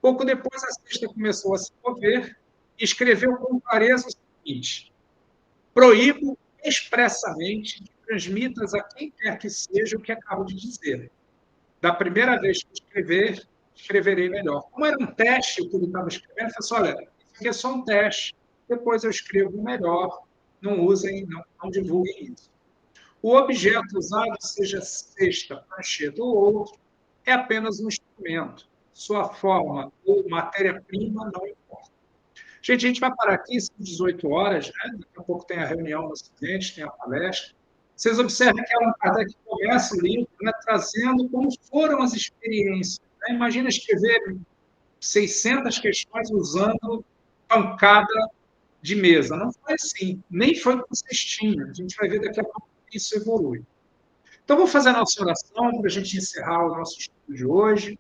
Pouco depois, a cesta começou a se mover e escreveu com clareza o seguinte: proíbo expressamente que transmitas a quem quer que seja o que acabo de dizer. Da primeira vez que escrever, escreverei melhor. Como era um teste o que ele estava escrevendo, ele falou assim, olha, isso aqui é só um teste, depois eu escrevo melhor, não usem, não divulguem isso. O objeto usado, seja cesta, prancheta ou outro, é apenas um instrumento. Sua forma ou matéria-prima não importa. Gente, a gente vai parar aqui, são 18 horas, né? Daqui a pouco tem a reunião no Ocidente, tem a palestra. Vocês observem que Allan Kardec começa o livro, né, trazendo como foram as experiências. Né? Imagina escrever 600 questões usando pancada de mesa. Não foi assim, nem foi com cestinha. A gente vai ver daqui a pouco que isso evolui. Então, vou fazer a nossa oração para a gente encerrar o nosso estudo de hoje,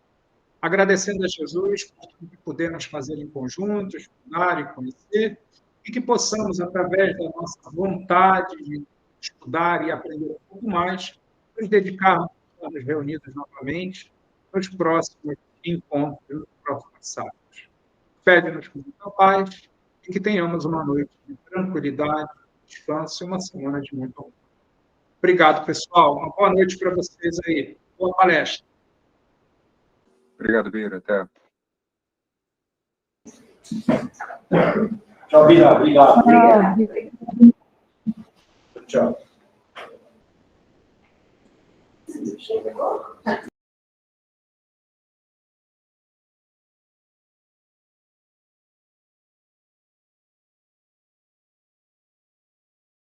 agradecendo a Jesus por tudo que pudermos fazer em conjunto, estudar e conhecer, e que possamos, através da nossa vontade de estudar e aprender um pouco mais, nos dedicarmos a nos reunidos novamente nos próximos encontros, nos próximos sábados. Pede-nos com muita paz e que tenhamos uma noite de tranquilidade, descanso e uma semana de muito amor. Obrigado, pessoal. Uma boa noite para vocês aí. Boa palestra. Obrigado, Bira. Até. Tchau, Bira. Obrigado. Tchau.